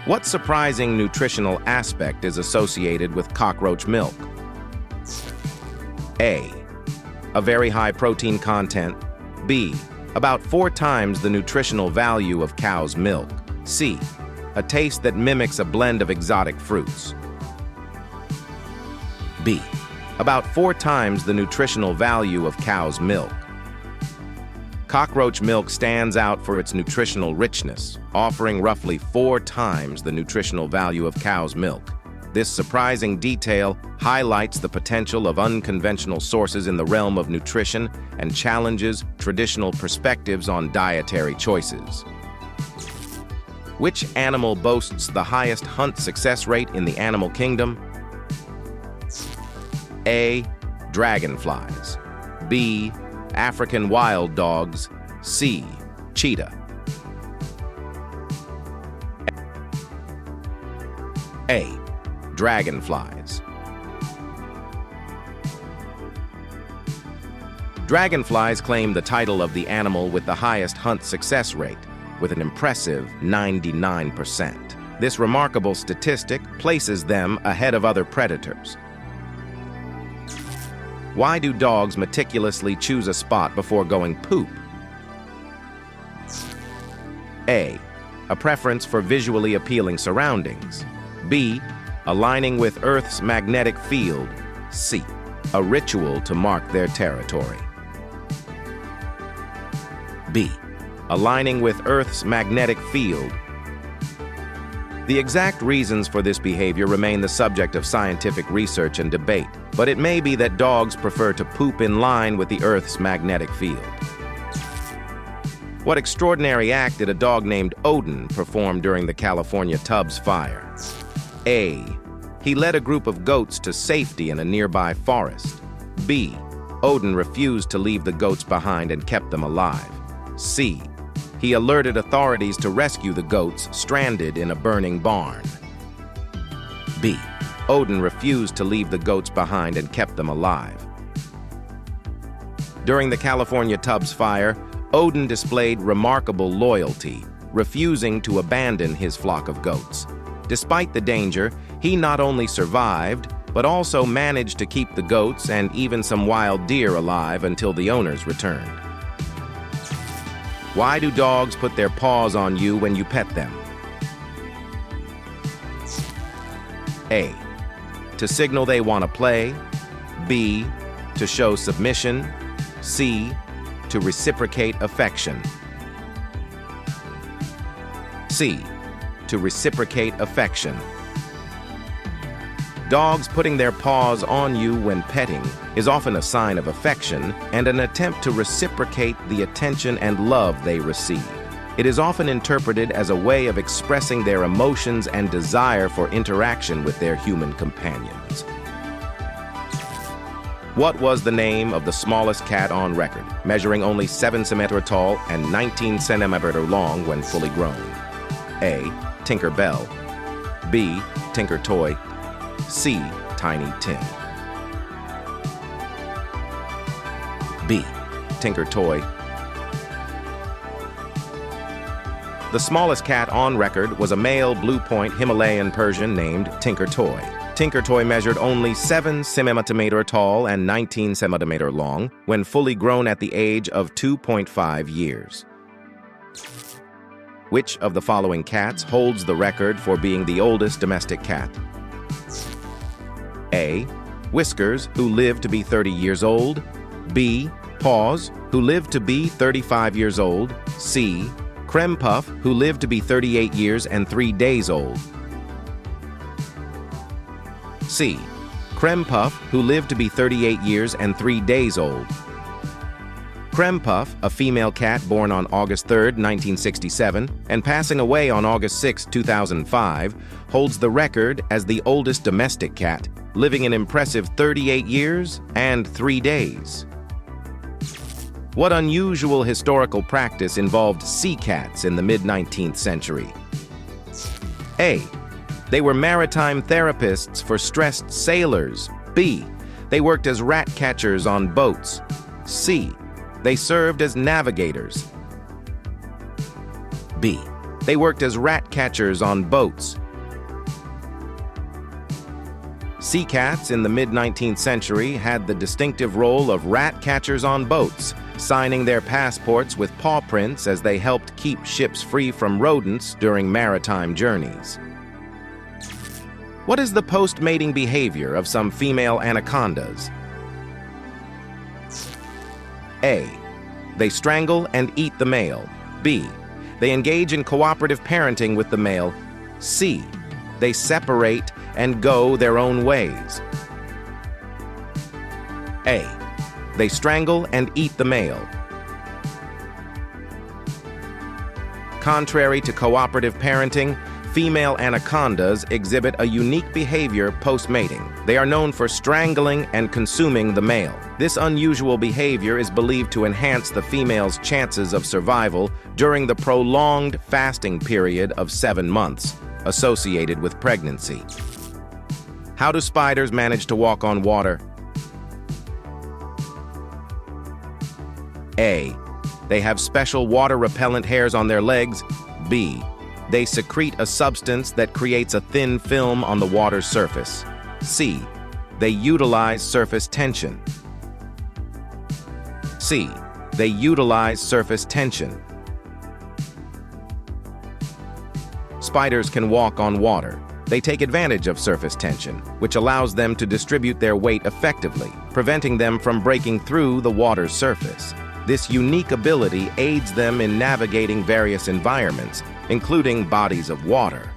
What surprising nutritional aspect is associated with cockroach milk? A. A very high protein content. B. About 4 times the nutritional value of cow's milk. C. A taste that mimics a blend of exotic fruits. B. About 4 times the nutritional value of cow's milk. Cockroach milk stands out for its nutritional richness, offering roughly 4 times the nutritional value of cow's milk. This surprising detail highlights the potential of unconventional sources in the realm of nutrition and challenges traditional perspectives on dietary choices. Which animal boasts the highest hunt success rate in the animal kingdom? A. Dragonflies. B. African wild dogs. C. Cheetah. A. Dragonflies. Dragonflies claim the title of the animal with the highest hunt success rate, with an impressive 99%. This remarkable statistic places them ahead of other predators. Why do dogs meticulously choose a spot before going poop? A. A preference for visually appealing surroundings. B. Aligning with Earth's magnetic field. C. A ritual to mark their territory. B. Aligning with Earth's magnetic field. The exact reasons for this behavior remain the subject of scientific research and debate, but it may be that dogs prefer to poop in line with the Earth's magnetic field. What extraordinary act did a dog named Odin perform during the California Tubbs fire? A. He led a group of goats to safety in a nearby forest. B. Odin refused to leave the goats behind and kept them alive. C. He alerted authorities to rescue the goats stranded in a burning barn. B. Odin refused to leave the goats behind and kept them alive. During the California Tubbs fire, Odin displayed remarkable loyalty, refusing to abandon his flock of goats. Despite the danger, he not only survived, but also managed to keep the goats and even some wild deer alive until the owners returned. Why do dogs put their paws on you when you pet them? A. To signal they want to play. B. To show submission. C. To reciprocate affection. C. To reciprocate affection. Dogs putting their paws on you when petting is often a sign of affection and an attempt to reciprocate the attention and love they receive. It is often interpreted as a way of expressing their emotions and desire for interaction with their human companions. What was the name of the smallest cat on record, measuring only 7 centimeters tall and 19 centimeters long when fully grown? A. Tinker Bell. B. Tinker Toy. C. Tiny Tim. B. Tinker Toy. The smallest cat on record was a male blue point Himalayan Persian named Tinker Toy. Tinker Toy measured only 7 centimeters tall and 19 centimeters long when fully grown at the age of 2.5 years. Which of the following cats holds the record for being the oldest domestic cat? A. Whiskers, who lived to be 30 years old. B. Paws, who lived to be 35 years old. C. Creme Puff, who lived to be 38 years and 3 days old. C. Creme Puff, who lived to be 38 years and 3 days old. Creme Puff, a female cat born on August 3, 1967, and passing away on August 6, 2005, holds the record as the oldest domestic cat, living an impressive 38 years and 3 days. What unusual historical practice involved sea cats in the mid-19th century? A. They were maritime therapists for stressed sailors. B. They worked as rat catchers on boats. C. They served as navigators. B. They worked as rat catchers on boats. Sea cats in the mid-19th century had the distinctive role of rat catchers on boats, signing their passports with paw prints as they helped keep ships free from rodents during maritime journeys. What is the post-mating behavior of some female anacondas? A. They strangle and eat the male. B. They engage in cooperative parenting with the male. C. They separate and go their own ways. A. They strangle and eat the male. Contrary to cooperative parenting, female anacondas exhibit a unique behavior post-mating. They are known for strangling and consuming the male. This unusual behavior is believed to enhance the female's chances of survival during the prolonged fasting period of 7 months, associated with pregnancy. How do spiders manage to walk on water? A. They have special water-repellent hairs on their legs. B. They secrete a substance that creates a thin film on the water's surface. C. They utilize surface tension. C. They utilize surface tension. Spiders can walk on water. They take advantage of surface tension, which allows them to distribute their weight effectively, preventing them from breaking through the water's surface. This unique ability aids them in navigating various environments, including bodies of water.